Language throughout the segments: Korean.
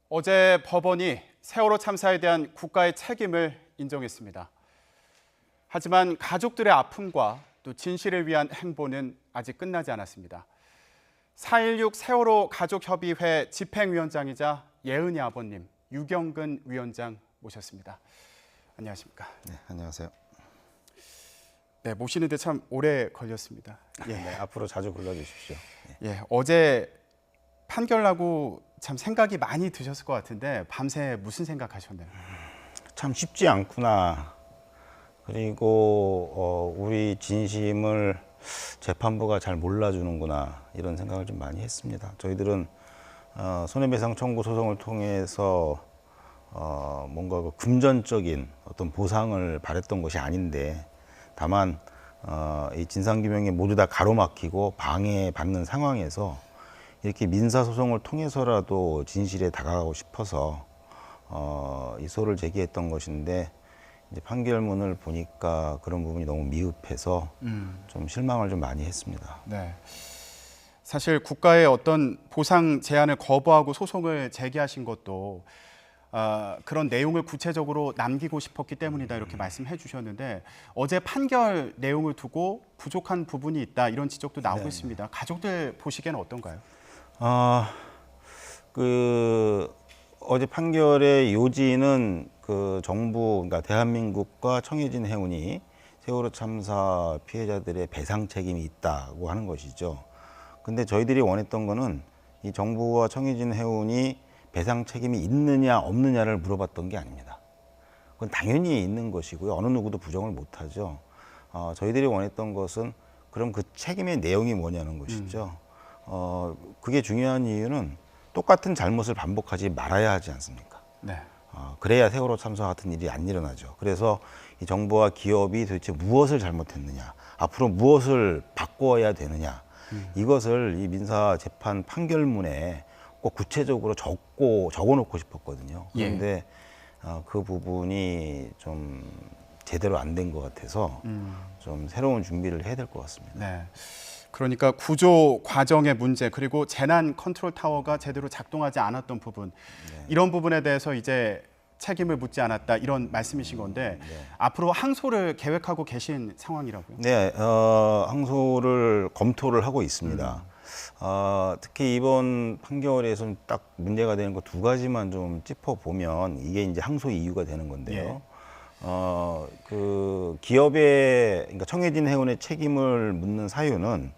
어제 법원이 세월호 참사에 대한 국가의 책임을 인정했습니다. 하지만 가족들의 아픔과 또 진실을 위한 행보는 아직 끝나지 않았습니다. 4.16 세월호 가족협의회 집행위원장이자 예은이 아버님 유경근 위원장 모셨습니다. 안녕하십니까? 네, 안녕하세요. 네, 모시는데 참 오래 걸렸습니다. 예. 네, 앞으로 자주 불러주십시오. 예, 어제 판결 나고 참 생각이 많이 드셨을 것 같은데 밤새 무슨 생각하셨나요? 참 쉽지 않구나. 그리고 우리 진심을 재판부가 잘 몰라주는구나 이런 생각을 좀 많이 했습니다. 저희들은 손해배상 청구 소송을 통해서 뭔가 그 금전적인 어떤 보상을 바랬던 것이 아닌데 다만 이 진상규명이 모두 다 가로막히고 방해받는 상황에서 이렇게 민사소송을 통해서라도 진실에 다가가고 싶어서 이 소를 제기했던 것인데 이제 판결문을 보니까 그런 부분이 너무 미흡해서 좀 실망을 좀 많이 했습니다. 네. 사실 국가의 어떤 보상 제한을 거부하고 소송을 제기하신 것도 그런 내용을 구체적으로 남기고 싶었기 때문이다 이렇게 말씀해 주셨는데 어제 판결 내용을 두고 부족한 부분이 있다 이런 지적도 나오고 네. 있습니다. 가족들 보시기에는 어떤가요? 어제 판결의 요지는 그 정부, 그러니까 대한민국과 청해진 해운이 세월호 참사 피해자들의 배상 책임이 있다고 하는 것이죠. 근데 저희들이 원했던 거는 이 정부와 청해진 해운이 배상 책임이 있느냐 없느냐를 물어봤던 게 아닙니다. 그건 당연히 있는 것이고요. 어느 누구도 부정을 못하죠. 저희들이 원했던 것은 그럼 그 책임의 내용이 뭐냐는 것이죠. 그게 중요한 이유는 똑같은 잘못을 반복하지 말아야 하지 않습니까? 네. 그래야 세월호 참사 같은 일이 안 일어나죠. 그래서 이 정부와 기업이 도대체 무엇을 잘못했느냐, 앞으로 무엇을 바꿔야 되느냐, 이것을 이 민사 재판 판결문에 꼭 구체적으로 적어놓고 싶었거든요. 그런데 그 부분이 좀 제대로 안 된 것 같아서 좀 새로운 준비를 해야 될 것 같습니다. 네. 그러니까 구조 과정의 문제 그리고 재난 컨트롤 타워가 제대로 작동하지 않았던 부분 이런 부분에 대해서 이제 책임을 묻지 않았다 이런 말씀이신 건데 앞으로 항소를 계획하고 계신 상황이라고요? 네, 항소를 검토를 하고 있습니다. 특히 이번 판결에서는 딱 문제가 되는 거 두 가지만 좀 짚어보면 이게 이제 항소 이유가 되는 건데요. 그 기업의, 그러니까 청해진 해운의 책임을 묻는 사유는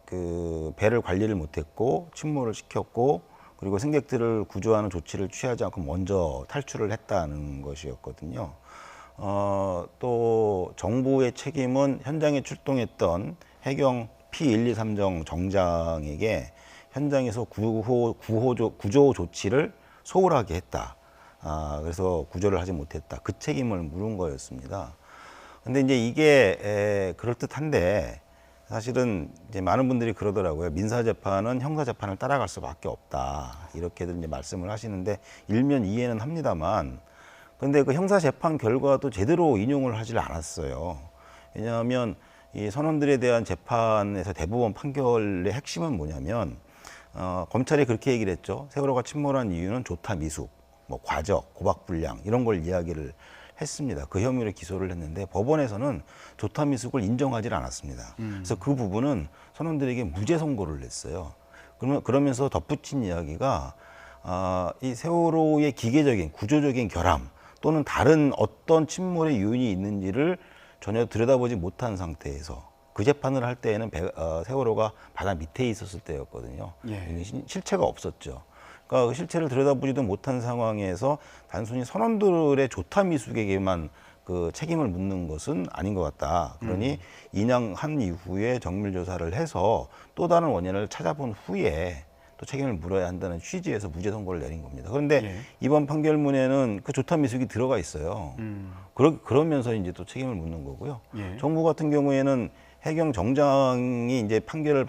그 배를 관리를 못했고 침몰을 시켰고 그리고 승객들을 구조하는 조치를 취하지 않고 먼저 탈출을 했다는 것이었거든요. 또 정부의 책임은 현장에 출동했던 해경 P123정 정장에게 현장에서 구조 조치를 소홀하게 했다. 그래서 구조를 하지 못했다. 그 책임을 물은 거였습니다. 근데 이제 이게 그럴듯한데 사실은 이제 많은 분들이 그러더라고요. 민사재판은 형사재판을 따라갈 수밖에 없다. 이렇게들 이제 말씀을 하시는데 일면 이해는 합니다만 근데 그 형사재판 결과도 제대로 인용을 하질 않았어요. 왜냐하면 이 선원들에 대한 재판에서 대법원 판결의 핵심은 뭐냐면 검찰이 그렇게 얘기를 했죠. 세월호가 침몰한 이유는 조타 미숙, 뭐 과적, 고박 불량 이런 걸 이야기를 했습니다. 그 혐의로 기소를 했는데 법원에서는 조타 미숙을 인정하지 않았습니다. 그래서 그 부분은 선원들에게 무죄 선고를 냈어요. 그러면서 덧붙인 이야기가 이 세월호의 기계적인 구조적인 결함 또는 다른 어떤 침몰의 요인이 있는지를 전혀 들여다보지 못한 상태에서 그 재판을 할 때에는 세월호가 바다 밑에 있었을 때였거든요. 실체가 없었죠. 그러니까 그 실체를 들여다보지도 못한 상황에서 단순히 선원들의 조타 미숙에게만 그 책임을 묻는 것은 아닌 것 같다. 그러니 인양한 이후에 정밀 조사를 해서 또 다른 원인을 찾아본 후에 또 책임을 물어야 한다는 취지에서 무죄 선고를 내린 겁니다. 그런데 이번 판결문에는 그 조타 미숙이 들어가 있어요. 그러면서 이제 또 책임을 묻는 거고요. 정부 같은 경우에는 해경 정장이 이제 판결을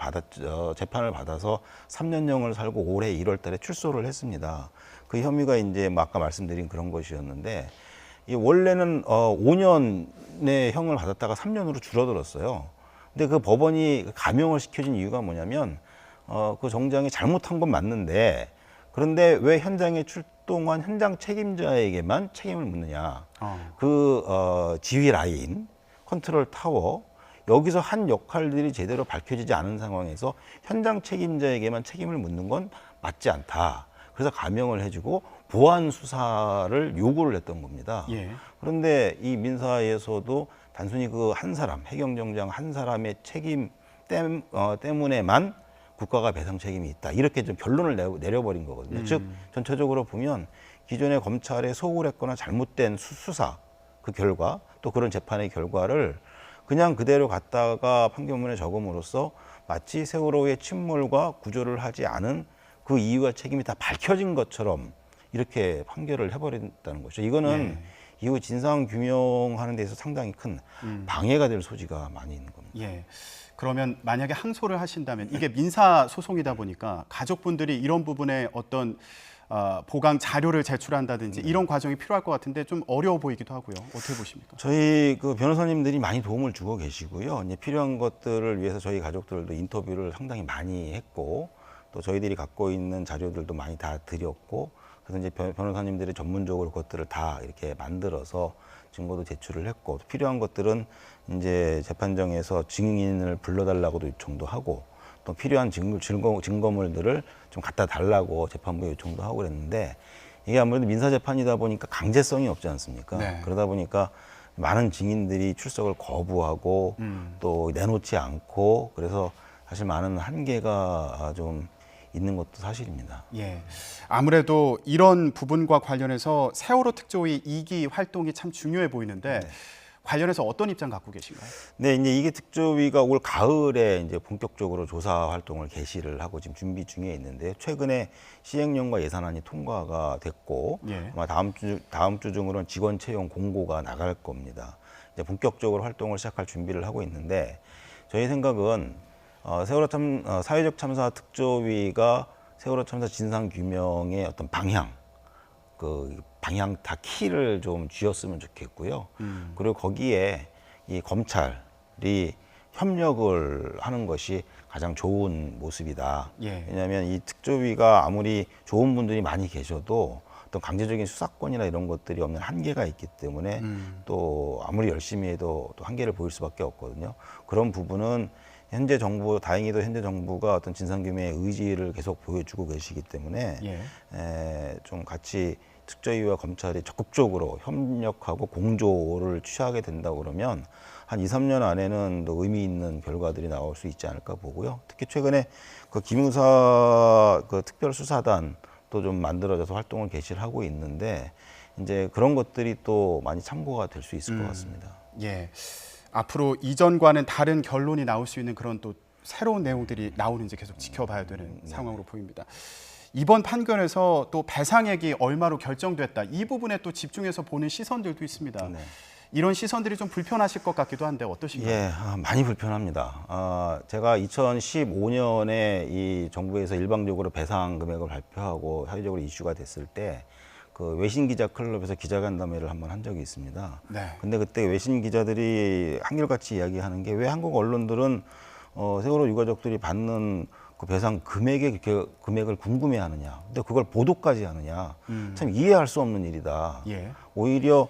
재판을 받아서 3년형을 살고 올해 1월 달에 출소를 했습니다. 그 혐의가 이제 아까 말씀드린 그런 것이었는데, 원래는 5년의 형을 받았다가 3년으로 줄어들었어요. 근데 그 법원이 감형을 시켜준 이유가 뭐냐면, 그 정장이 잘못한 건 맞는데, 그런데 왜 현장에 출동한 현장 책임자에게만 책임을 묻느냐? 지휘 라인, 컨트롤 타워, 여기서 한 역할들이 제대로 밝혀지지 않은 상황에서 현장 책임자에게만 책임을 묻는 건 맞지 않다. 그래서 감형을 해주고 보완 수사를 요구를 했던 겁니다. 예. 그런데 이 민사에서도 단순히 그 한 사람, 해경정장 한 사람의 책임 때문에만 국가가 배상 책임이 있다. 이렇게 좀 결론을 내려버린 거거든요. 즉, 전체적으로 보면 기존의 검찰의 소홀했거나 잘못된 수사, 그 결과, 또 그런 재판의 결과를 그냥 그대로 갖다가 판결문에 적음으로써 마치 세월호의 침몰과 구조를 하지 않은 그 이유와 책임이 다 밝혀진 것처럼 이렇게 판결을 해버린다는 거죠. 이거는 이후 진상 규명하는 데서 상당히 큰 방해가 될 소지가 많이 있는 겁니다. 예. 그러면 만약에 항소를 하신다면 이게 민사 소송이다 보니까 가족분들이 이런 부분에 어떤 보강 자료를 제출한다든지 이런 과정이 필요할 것 같은데 좀 어려워 보이기도 하고요. 어떻게 보십니까? 저희 그 변호사님들이 많이 도움을 주고 계시고요. 이제 필요한 것들을 위해서 저희 가족들도 인터뷰를 상당히 많이 했고, 또 저희들이 갖고 있는 자료들도 많이 다 드렸고, 그래서 이제 변호사님들이 전문적으로 그것들을 다 이렇게 만들어서 증거도 제출을 했고, 또 필요한 것들은 이제 재판정에서 증인을 불러달라고도 요청도 하고, 또 필요한 증거물들을 좀 갖다 달라고 재판부에 요청도 하고 그랬는데, 이게 아무래도 민사재판이다 보니까 강제성이 없지 않습니까? 네. 그러다 보니까 많은 증인들이 출석을 거부하고 또 내놓지 않고, 그래서 사실 많은 한계가 좀 있는 것도 사실입니다. 예. 아무래도 이런 부분과 관련해서 세월호 특조위 2기 활동이 참 중요해 보이는데 관련해서 어떤 입장 갖고 계신가요? 네, 이제 이게 특조위가 올 가을에 이제 본격적으로 조사 활동을 개시를 하고 지금 준비 중에 있는데요. 최근에 시행령과 예산안이 통과가 됐고, 예. 아마 다음 주 중으로는 직원 채용 공고가 나갈 겁니다. 이제 본격적으로 활동을 시작할 준비를 하고 있는데, 저희 생각은 세월호 사회적 참사 특조위가 세월호 참사 진상 규명의 어떤 방향 다 키를 좀 쥐었으면 좋겠고요. 그리고 거기에 이 검찰이 협력을 하는 것이 가장 좋은 모습이다. 예. 왜냐하면 이 특조위가 아무리 좋은 분들이 많이 계셔도 어떤 강제적인 수사권이나 이런 것들이 없는 한계가 있기 때문에 또 아무리 열심히 해도 또 한계를 보일 수밖에 없거든요. 그런 부분은 다행히도 현재 정부가 어떤 진상규명의 의지를 계속 보여주고 계시기 때문에 좀 같이 특조위와 검찰이 적극적으로 협력하고 공조를 취하게 된다고 그러면 한 2, 3년 안에는 더 의미 있는 결과들이 나올 수 있지 않을까 보고요. 특히 최근에 그 기무사 그 특별수사단도 좀 만들어져서 활동을 개시를 하고 있는데 이제 그런 것들이 또 많이 참고가 될 수 있을 것 같습니다. 예. 앞으로 이전과는 다른 결론이 나올 수 있는 그런 또 새로운 내용들이 나오는지 계속 지켜봐야 되는 상황으로 보입니다. 이번 판결에서 또 배상액이 얼마로 결정됐다. 이 부분에 또 집중해서 보는 시선들도 있습니다. 네. 이런 시선들이 좀 불편하실 것 같기도 한데 어떠신가요? 예, 많이 불편합니다. 제가 2015년에 이 정부에서 일방적으로 배상 금액을 발표하고 사회적으로 이슈가 됐을 때 그 외신 기자 클럽에서 기자간담회를 한번 한 적이 있습니다. 네. 근데 그때 외신 기자들이 한결같이 이야기하는 게 왜 한국 언론들은 세월호 유가족들이 받는 그 배상 금액을 궁금해하느냐. 근데 그걸 보도까지 하느냐. 참 이해할 수 없는 일이다. 예. 오히려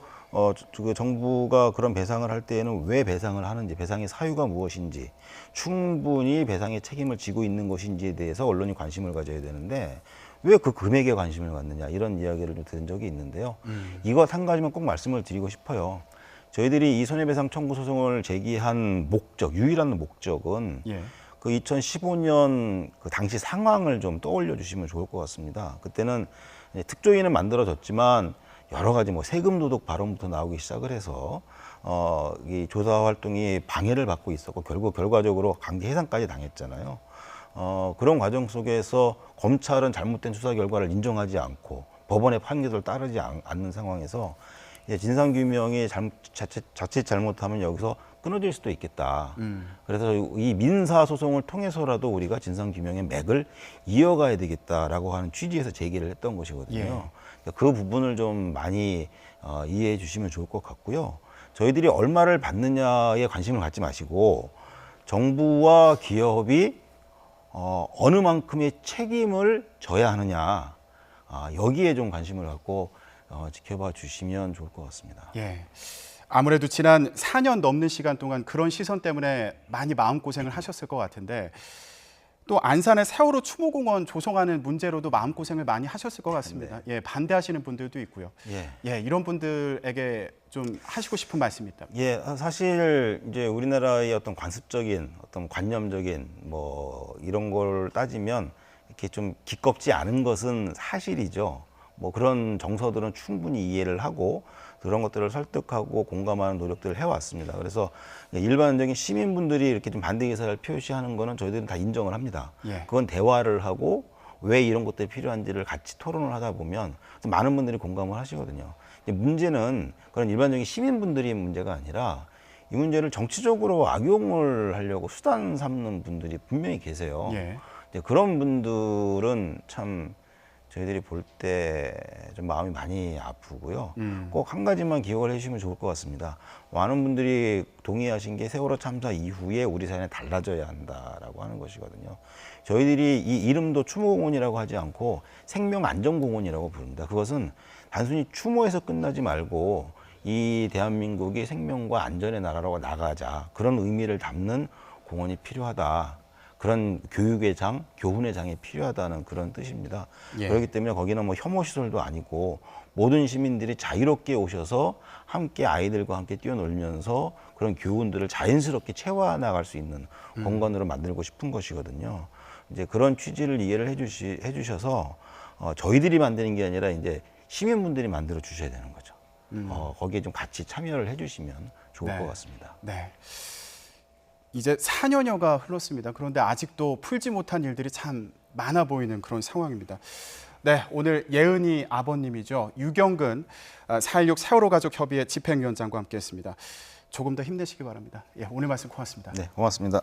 그 정부가 그런 배상을 할 때에는 왜 배상을 하는지, 배상의 사유가 무엇인지, 충분히 배상의 책임을 지고 있는 것인지에 대해서 언론이 관심을 가져야 되는데 왜 그 금액에 관심을 갖느냐, 이런 이야기를 좀 들은 적이 있는데요. 이것 한 가지만 꼭 말씀을 드리고 싶어요. 저희들이 이 손해배상 청구 소송을 제기한 유일한 목적은 그 2015년 그 당시 상황을 좀 떠올려 주시면 좋을 것 같습니다. 그때는 특조위는 만들어졌지만 여러 가지 세금 도둑 발언부터 나오기 시작을 해서 이 조사 활동이 방해를 받고 있었고 결과적으로 강제 해산까지 당했잖아요. 그런 과정 속에서 검찰은 잘못된 수사 결과를 인정하지 않고 법원의 판결을 따르지 않는 상황에서 이제 진상규명이 자칫 잘못하면 여기서 끊어질 수도 있겠다. 그래서 이 민사소송을 통해서라도 우리가 진상규명의 맥을 이어가야 되겠다라고 하는 취지에서 제기를 했던 것이거든요. 그 부분을 좀 많이 이해해 주시면 좋을 것 같고요. 저희들이 얼마를 받느냐에 관심을 갖지 마시고 정부와 기업이 어느 만큼의 책임을 져야 하느냐, 여기에 좀 관심을 갖고 지켜봐 주시면 좋을 것 같습니다. 예. 아무래도 지난 4년 넘는 시간 동안 그런 시선 때문에 많이 마음고생을 하셨을 것 같은데 또 안산의 세월호 추모공원 조성하는 문제로도 마음고생을 많이 하셨을 것 같습니다. 예, 반대하시는 분들도 있고요. 예, 이런 분들에게 좀 하시고 싶은 말씀이 있다면. 예, 사실 이제 우리나라의 어떤 관습적인 어떤 관념적인 뭐 이런 걸 따지면 이렇게 좀 기껍지 않은 것은 사실이죠. 뭐 그런 정서들은 충분히 이해를 하고 그런 것들을 설득하고 공감하는 노력들을 해왔습니다. 그래서 일반적인 시민분들이 이렇게 좀 반대 의사를 표시하는 거는 저희들은 다 인정을 합니다. 예. 그건 대화를 하고 왜 이런 것들이 필요한지를 같이 토론을 하다 보면 많은 분들이 공감을 하시거든요. 문제는 그런 일반적인 시민분들이 문제가 아니라 이 문제를 정치적으로 악용을 하려고 수단 삼는 분들이 분명히 계세요. 예. 그런 분들은 참 저희들이 볼 때 좀 마음이 많이 아프고요. 꼭 한 가지만 기억을 해주시면 좋을 것 같습니다. 많은 분들이 동의하신 게 세월호 참사 이후에 우리 사회는 달라져야 한다라고 하는 것이거든요. 저희들이 이 이름도 추모공원이라고 하지 않고 생명안전공원이라고 부릅니다. 그것은 단순히 추모해서 끝나지 말고 이 대한민국이 생명과 안전의 나라로 나가자, 그런 의미를 담는 공원이 필요하다. 그런 교육의 장, 교훈의 장이 필요하다는 그런 뜻입니다. 예. 그렇기 때문에 거기는 뭐 혐오 시설도 아니고 모든 시민들이 자유롭게 오셔서 함께 아이들과 함께 뛰어놀면서 그런 교훈들을 자연스럽게 채워 나갈 수 있는 공간으로 만들고 싶은 것이거든요. 이제 그런 취지를 이해를 해주셔서 저희들이 만드는 게 아니라 이제 시민분들이 만들어 주셔야 되는 거죠. 거기에 좀 같이 참여를 해주시면 좋을 것 같습니다. 네. 이제 4년여가 흘렀습니다. 그런데 아직도 풀지 못한 일들이 참 많아 보이는 그런 상황입니다. 네, 오늘 예은이 아버님이죠. 유경근 4.16 세월호 가족 협의회 집행위원장과 함께했습니다. 조금 더 힘내시기 바랍니다. 예, 오늘 말씀 고맙습니다. 네, 고맙습니다.